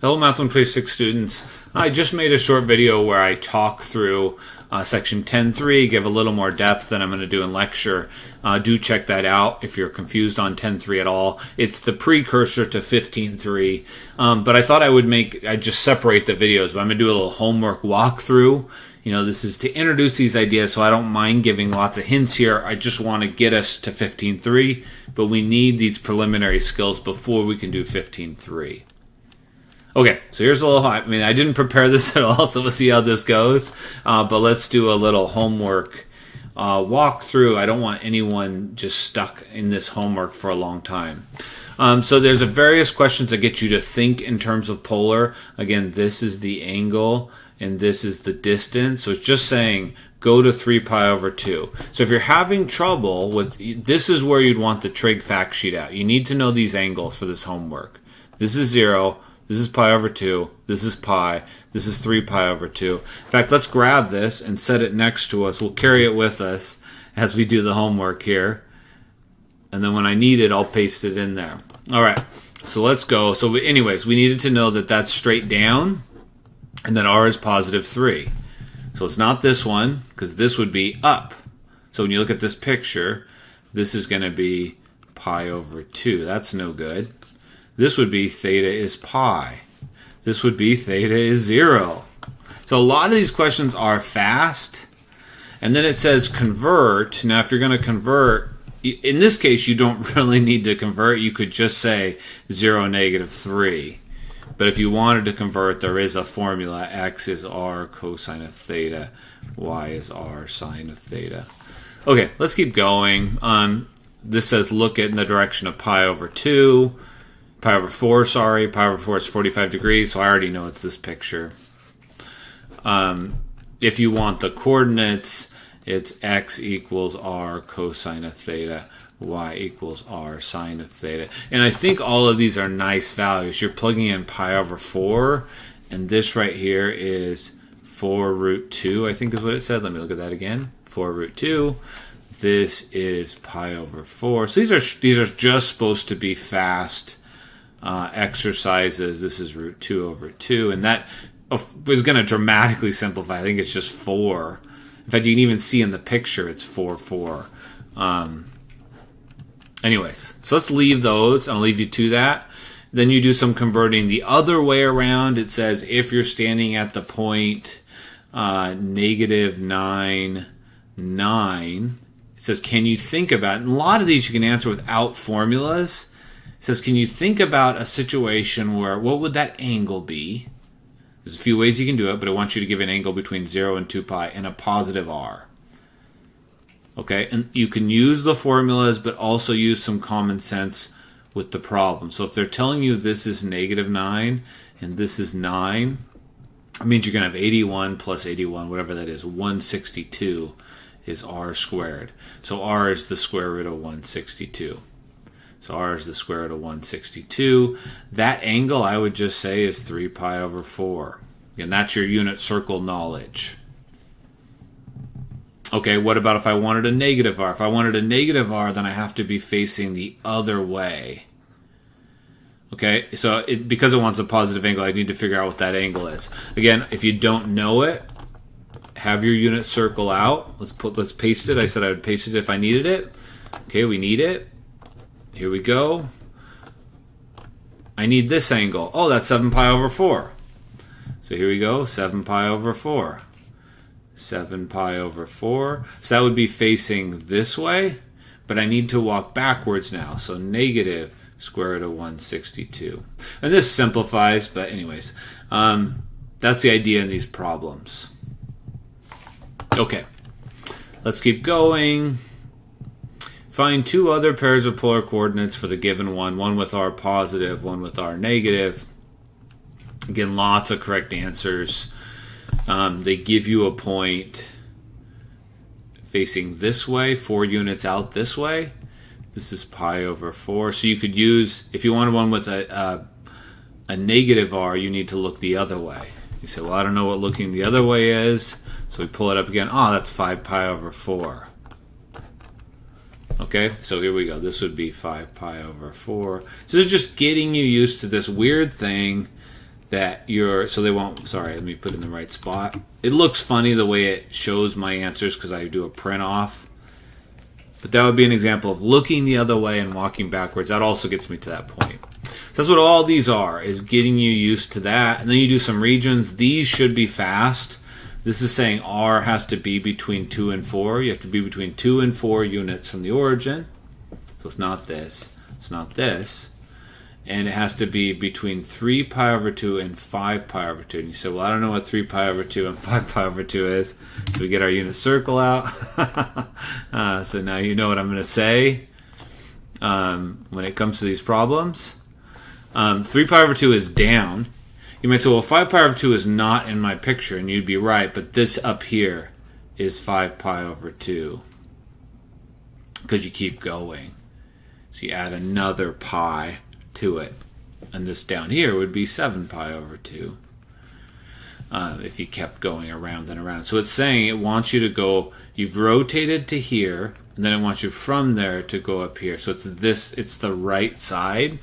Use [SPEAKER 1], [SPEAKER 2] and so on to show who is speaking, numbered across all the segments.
[SPEAKER 1] Hello Math 126 students. I just made a short video where I talk through section 10.3, give a little more depth than I'm going to do in lecture. Do check that out if you're confused on 10.3 at all. It's the precursor to 15.3, but I thought I'd just separate the videos. But I'm going to do a little homework walkthrough. You know, this is to introduce these ideas, so I don't mind giving lots of hints here. I just want to get us to 15.3, but we need these preliminary skills before we can do 15.3. Okay, so here's a little, I didn't prepare this at all, so we'll see how this goes. But let's do a little homework walkthrough. I don't want anyone just stuck in this homework for a long time. So there's various questions that get you to think in terms of polar. Again, this is the angle, and this is the distance. So it's just saying, go to 3 pi over 2. So if you're having trouble with, this is where you'd want the trig fact sheet out. You need to know these angles for this homework. This is 0. This is pi over 2, this is pi, this is 3 pi over 2. In fact, let's grab this and set it next to us. We'll carry it with us as we do the homework here. And then when I need it, I'll paste it in there. All right, so let's go. So anyways, we needed to know that that's straight down and that r is positive 3. So it's not this one, because this would be up. So when you look at this picture, this is going to be pi over 2. That's no good. This would be theta is pi. This would be theta is 0. So a lot of these questions are fast. And then it says convert. Now if you're going to convert, in this case you don't really need to convert. You could just say 0, negative 3. But if you wanted to convert, there is a formula. X is r cosine of theta. Y is r sine of theta. Okay, let's keep going. This says look in the direction of pi over 2. Pi over 4, sorry. Pi over 4 is 45 degrees, so I already know it's this picture. If you want the coordinates, it's x equals r cosine of theta, y equals r sine of theta. And I think all of these are nice values. You're plugging in pi over 4, and this right here is 4 root 2, I think is what it said. Let me look at that again. 4 root 2. This is pi over 4. So these are just supposed to be fast exercises. This is root 2 over 2, and that is going to dramatically simplify. I think it's just 4. In fact, you can even see in the picture it's 4, 4. Anyways, so let's leave those. I'll leave you to that. Then you do some converting the other way around. It says if you're standing at the point negative 9, 9, it says can you think about, and a lot of these you can answer without formulas. It says, can you think about a situation where, what would that angle be? There's a few ways you can do it, but I want you to give an angle between 0 and 2 pi and a positive r. Okay, and you can use the formulas, but also use some common sense with the problem. So if they're telling you this is negative 9 and this is 9, it means you're going to have 81 plus 81, whatever that is, 162 is r squared. So r is the square root of 162. So r is the square root of 162. That angle, I would just say, is 3 pi over 4. And that's your unit circle knowledge. Okay, what about if I wanted a negative r? If I wanted a negative r, then I have to be facing the other way. Okay, so because it wants a positive angle, I need to figure out what that angle is. Again, if you don't know it, have your unit circle out. Let's paste it. I said I would paste it if I needed it. Okay, we need it. Here we go. I need this angle. Oh, that's 7 pi over 4. So here we go, 7 pi over 4. 7 pi over 4. So that would be facing this way, but I need to walk backwards now. So negative square root of 162. And this simplifies, but anyways, that's the idea in these problems. Okay, let's keep going. Find 2 other pairs of polar coordinates for the given one with r positive, one with r negative. Again, lots of correct answers. They give you a point facing this way, 4 units out this way. This is pi over 4. So you could use, if you wanted one with a negative r, you need to look the other way. You say, well, I don't know what looking the other way is. So we pull it up again. Oh, that's 5 pi over 4. Okay, so here we go. This would be 5 pi over 4. So this is just getting you used to this weird thing that you're, so they won't, sorry, let me put it in the right spot. It looks funny the way it shows my answers because I do a print off. But that would be an example of looking the other way and walking backwards. That also gets me to that point. So that's what all these are, is getting you used to that. And then you do some regions. These should be fast. This is saying R has to be between 2 and 4. You have to be between 2 and 4 units from the origin. So it's not this. It's not this. And it has to be between 3 pi over 2 and 5 pi over 2. And you say, well, I don't know what 3 pi over 2 and 5 pi over 2 is. So we get our unit circle out. So now you know what I'm going to say when it comes to these problems. 3 pi over 2 is down. You might say, well, 5 pi over 2 is not in my picture. And you'd be right. But this up here is 5 pi over 2. Because you keep going. So you add another pi to it, and this down here would be 7 pi over 2 if you kept going around and around. So it's saying it wants you to go, you've rotated to here, and then it wants you from there to go up here. So it's this, it's the right side.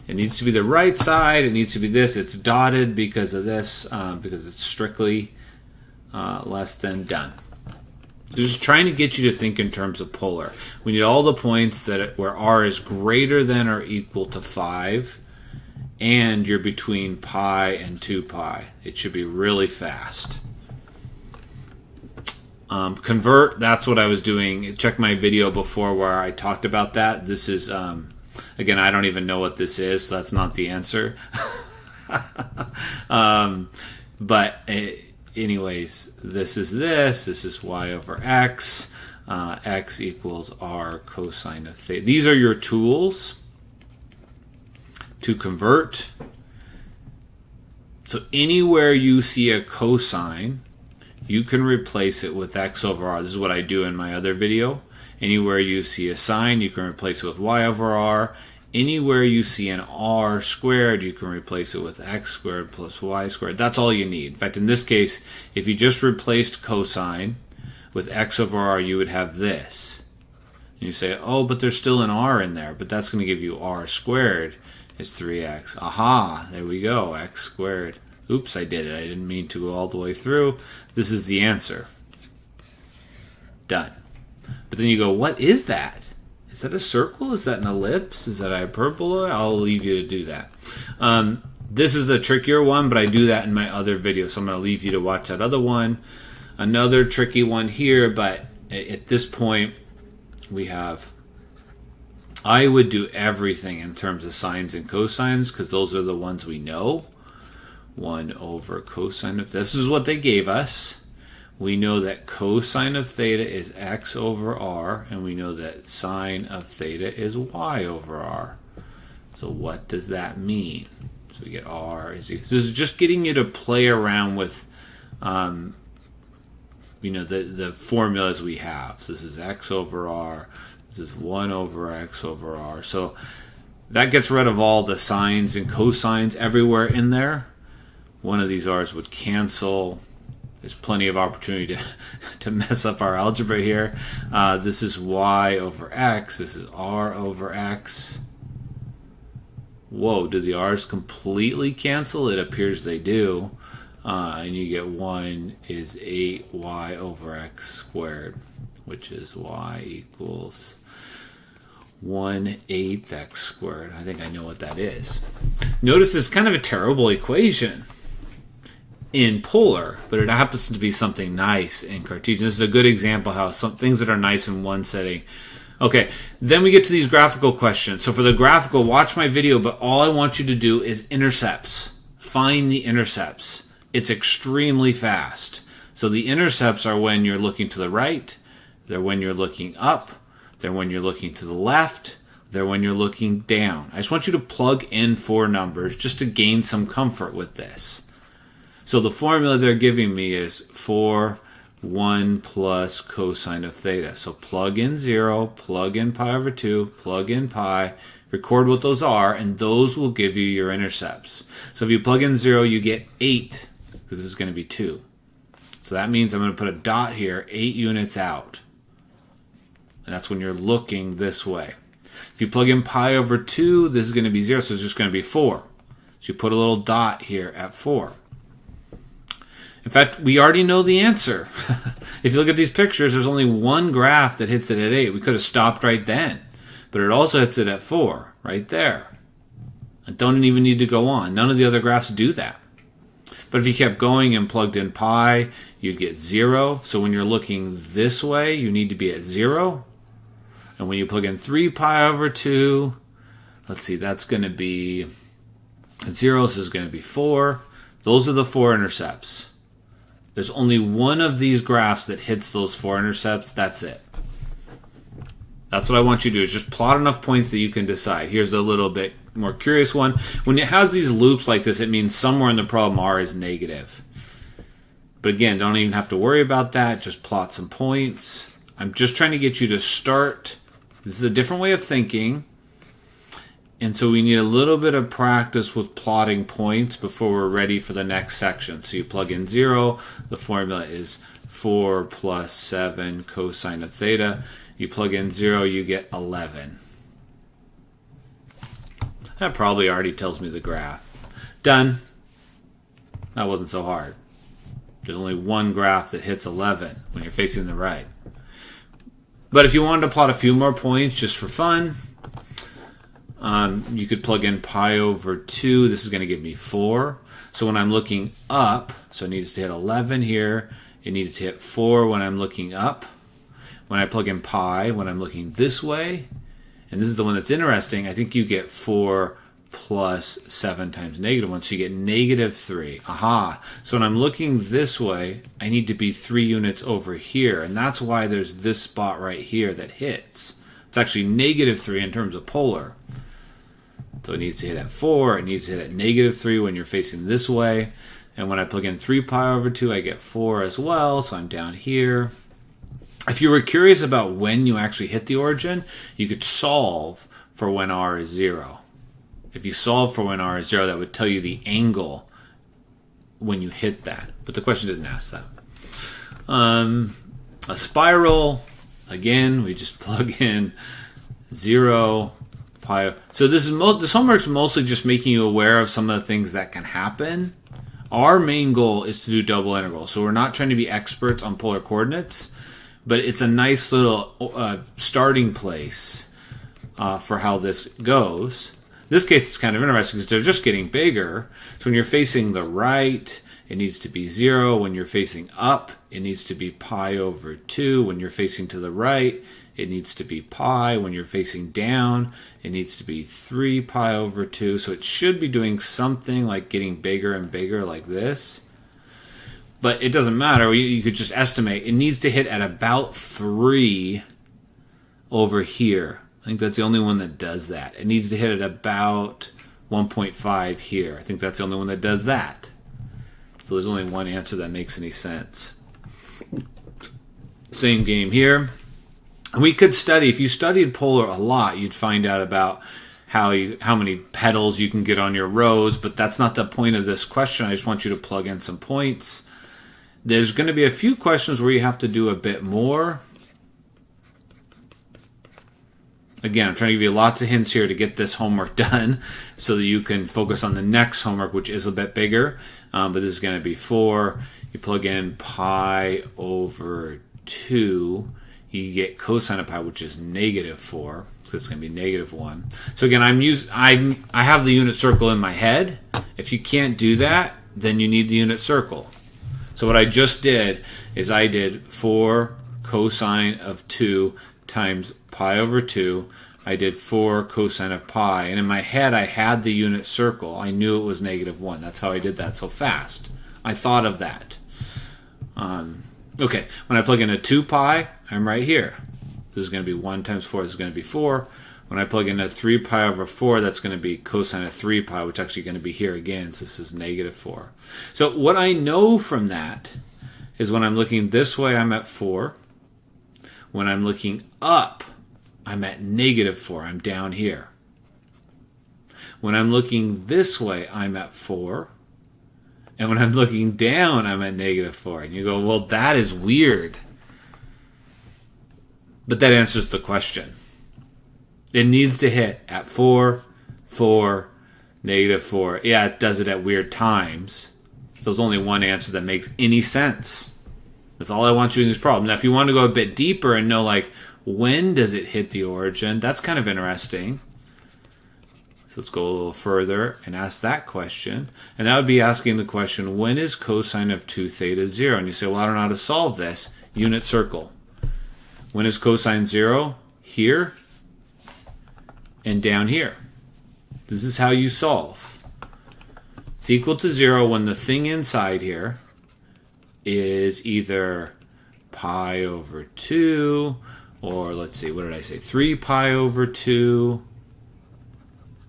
[SPEAKER 1] It needs to be the right side, it needs to be this. It's dotted because of this, because it's strictly less than done. Just trying to get you to think in terms of polar. We need all the points that where r is greater than or equal to 5, and you're between pi and 2 pi. It should be really fast. Convert, that's what I was doing. Check my video before where I talked about that. This is, again, I don't even know what this is, so that's not the answer. Anyways, this is y over x, x equals r cosine of theta. These are your tools to convert. So anywhere you see a cosine, you can replace it with x over r. This is what I do in my other video. Anywhere you see a sine, you can replace it with y over r. Anywhere you see an r squared, you can replace it with x squared plus y squared. That's all you need. In fact, in this case, if you just replaced cosine with x over r, you would have this. And you say, oh, but there's still an r in there, but that's going to give you r squared is 3x. Aha, there we go, x squared. Oops, I did it. I didn't mean to go all the way through. This is the answer. Done. But then you go, what is that? Is that a circle? Is that an ellipse? Is that a hyperbola? I'll leave you to do that. This is a trickier one, but I do that in my other video, so I'm going to leave you to watch that other one. Another tricky one here, but at this point, we have, I would do everything in terms of sines and cosines, because those are the ones we know. 1 over cosine of, this is what they gave us. We know that cosine of theta is x over r, and we know that sine of theta is y over r. So what does that mean? So we get r is equal. This is just getting you to play around with, the formulas we have. So this is x over r. This is 1 over x over r. So that gets rid of all the sines and cosines everywhere in there. One of these r's would cancel. There's plenty of opportunity to mess up our algebra here. This is y over x. This is r over x. Whoa, do the r's completely cancel? It appears they do. And you get 1 is 8y over x squared, which is y equals 1/8 x squared. I think I know what that is. Notice it's kind of a terrible equation in polar, but it happens to be something nice in Cartesian. This is a good example how some things that are nice in one setting. Okay, then we get to these graphical questions. So for the graphical, watch my video, but all I want you to do is intercepts. Find the intercepts. It's extremely fast. So the intercepts are when you're looking to the right, they're when you're looking up, they're when you're looking to the left, they're when you're looking down. I just want you to plug in 4 numbers just to gain some comfort with this. So the formula they're giving me is 4, 1 plus cosine of theta. So plug in 0, plug in pi over 2, plug in pi, record what those are, and those will give you your intercepts. So if you plug in 0, you get 8, because this is going to be 2. So that means I'm going to put a dot here, 8 units out. And that's when you're looking this way. If you plug in pi over 2, this is going to be 0, so it's just going to be 4. So So you put a little dot here at 4. In fact, we already know the answer. If you look at these pictures, there's only one graph that hits it at 8. We could have stopped right then. But it also hits it at 4, right there. I don't even need to go on. None of the other graphs do that. But if you kept going and plugged in pi, you'd get 0. So when you're looking this way, you need to be at 0. And when you plug in 3 pi over 2, let's see, that's going to be 0, so it's going to be 4. Those are the 4 intercepts. There's only one of these graphs that hits those 4 intercepts. That's it. That's what I want you to do, is just plot enough points that you can decide. Here's a little bit more curious one. When it has these loops like this, it means somewhere in the problem r is negative. But again, don't even have to worry about that. Just plot some points. I'm just trying to get you to start. This is a different way of thinking. And so we need a little bit of practice with plotting points before we're ready for the next section. So you plug in 0. The formula is 4 plus 7 cosine of theta. You plug in 0, you get 11. That probably already tells me the graph. Done. That wasn't so hard. There's only one graph that hits 11 when you're facing the right. But if you wanted to plot a few more points just for fun, you could plug in pi over 2. This is going to give me 4. So when I'm looking up, so it needs to hit 11 here. It needs to hit 4 when I'm looking up. When I plug in pi, when I'm looking this way, and this is the one that's interesting, I think you get 4 plus 7 times negative 1, so you get negative 3. Aha! So when I'm looking this way, I need to be 3 units over here, and that's why there's this spot right here that hits. It's actually negative 3 in terms of polar. So it needs to hit at 4, it needs to hit at negative 3 when you're facing this way, and when I plug in 3 pi over 2, I get 4 as well, so I'm down here. If you were curious about when you actually hit the origin, you could solve for when r is 0. If you solve for when r is 0, that would tell you the angle when you hit that. But the question didn't ask that. A spiral, again, we just plug in 0, pi. So this homework's mostly just making you aware of some of the things that can happen. Our main goal is to do double integral. So we're not trying to be experts on polar coordinates. But it's a nice little starting place for how this goes. In this case, it's kind of interesting because they're just getting bigger. So when you're facing the right, it needs to be 0. When you're facing up, it needs to be pi over 2. When you're facing to the right, it needs to be pi. When you're facing down, it needs to be 3 pi over 2. So it should be doing something like getting bigger and bigger like this. But it doesn't matter. You could just estimate. It needs to hit at about 3 over here. I think that's the only one that does that. It needs to hit at about 1.5 here. I think that's the only one that does that. So there's only one answer that makes any sense. Same game here. We could study. If you studied polar a lot, you'd find out about how many petals you can get on your rose. But that's not the point of this question. I just want you to plug in some points. There's going to be a few questions where you have to do a bit more. Again, I'm trying to give you lots of hints here to get this homework done so that you can focus on the next homework, which is a bit bigger. But this is going to be 4. You plug in pi over 2. You get cosine of pi, which is negative 4. So it's going to be negative 1. So again, I have the unit circle in my head. If you can't do that, then you need the unit circle. So what I just did is I did 4 cosine of 2 times pi over 2. I did 4 cosine of pi. And in my head, I had the unit circle. I knew it was negative 1. That's how I did that so fast. I thought of that. Okay, when I plug in a 2 pi, I'm right here. This is going to be 1 times 4. This is going to be 4. When I plug in a 3 pi over 4, that's going to be cosine of 3 pi, which is actually going to be here again, so this is negative 4. So what I know from that is when I'm looking this way, I'm at 4. When I'm looking up, I'm at negative 4. I'm down here. When I'm looking this way, I'm at 4. And when I'm looking down, I'm at negative 4. And you go, well, that is weird. But that answers the question. It needs to hit at 4, 4, -4. Yeah, it does it at weird times. So there's only one answer that makes any sense. That's all I want you in this problem. Now, if you want to go a bit deeper and know, like, when does it hit the origin, that's kind of interesting. So let's go a little further and ask that question. And that would be asking the question, when is cosine of 2 theta 0? And you say, well, I don't know how to solve this. Unit circle. When is cosine 0? Here and down here. This is how you solve. It's equal to 0 when the thing inside here is either pi over 2, or let's see, what did I say? 3 pi over 2.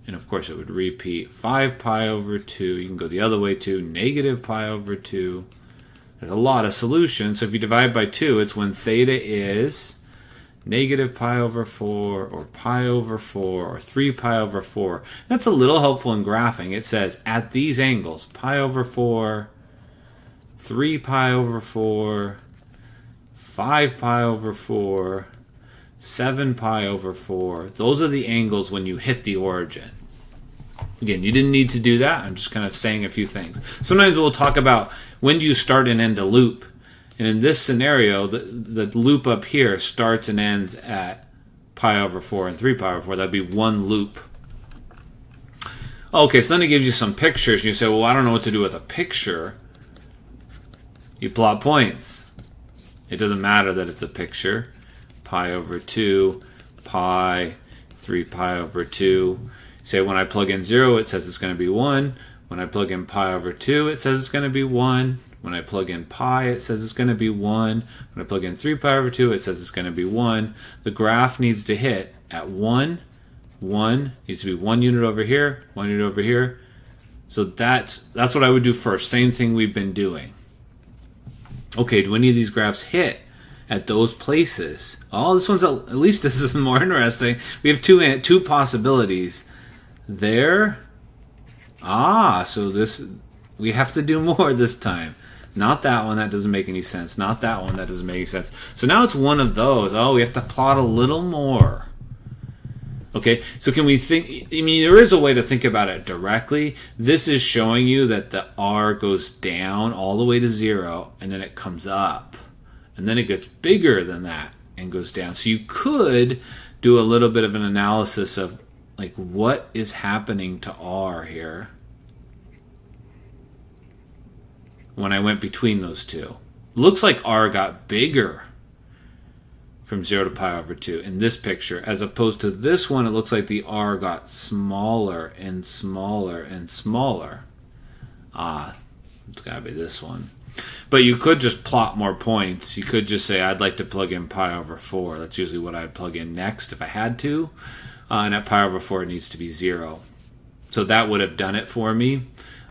[SPEAKER 1] And of course it would repeat 5 pi over 2. You can go the other way too, negative pi over 2. There's a lot of solutions. So if you divide by 2, it's when theta is negative pi over 4, or pi over 4, or 3 pi over 4. That's a little helpful in graphing. It says at these angles, pi over 4, 3 pi over 4, 5 pi over 4, 7 pi over 4. Those are the angles when you hit the origin. Again, you didn't need to do that. I'm just kind of saying a few things. Sometimes we'll talk about when do you start and end a loop. And in this scenario, the loop up here starts and ends at pi over 4 and 3 pi over 4. That'd be one loop. Okay, so then it gives you some pictures. And you say, well, I don't know what to do with a picture. You plot points. It doesn't matter that it's a picture. Pi over 2, pi, 3 pi over 2. Say when I plug in 0, it says it's going to be 1. When I plug in pi over 2, it says it's going to be 1. When I plug in pi, it says it's going to be 1. When I plug in 3 pi over 2, it says it's going to be 1. The graph needs to hit at 1, 1. Needs to be 1 unit over here, 1 unit over here. So that's what I would do first. Same thing we've been doing. Okay, do any of these graphs hit at those places? Oh, this one's at least this is more interesting. We have two possibilities. There. So this we have to do more this time. Not that one, that doesn't make any sense. Not that one, that doesn't make any sense. So now it's one of those. Oh, we have to plot a little more. Okay, so can we think, I mean, there is a way to think about it directly. This is showing you that the R goes down all the way to 0, and then it comes up. And then it gets bigger than that and goes down. So you could do a little bit of an analysis of, like, what is happening to R here when I went between those two. Looks like R got bigger from 0 to pi over 2 in this picture. As opposed to this one, it looks like the R got smaller and smaller and smaller. It's got to be this one. But you could just plot more points. You could just say, I'd like to plug in pi over 4. That's usually what I'd plug in next if I had to. And at pi over 4, it needs to be 0. So that would have done it for me.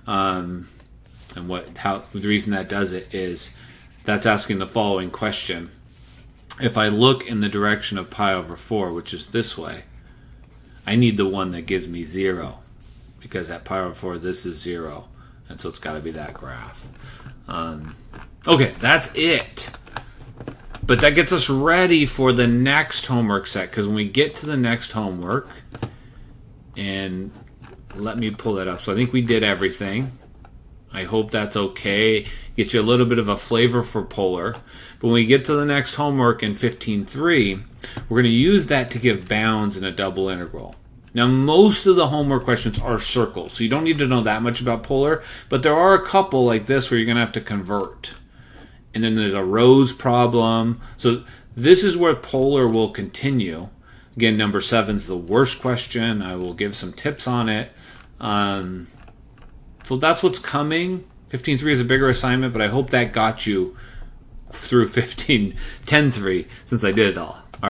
[SPEAKER 1] And the reason that does it is that's asking the following question. If I look in the direction of pi over 4, which is this way, I need the one that gives me 0. Because at pi over 4, this is 0. And so it's got to be that graph. Okay, that's it. But that gets us ready for the next homework set. Because when we get to the next homework, and let me pull that up. So I think we did everything. I hope that's okay. Get you a little bit of a flavor for polar. But when we get to the next homework in 15.3, we're going to use that to give bounds in a double integral. Now, most of the homework questions are circles, so you don't need to know that much about polar, but there are a couple like this where you're going to have to convert. And then there's a rows problem. So this is where polar will continue. Again, number 7 is the worst question. I will give some tips on it. So that's what's coming. 15.3 is a bigger assignment, but I hope that got you through 10.3 since I did it all.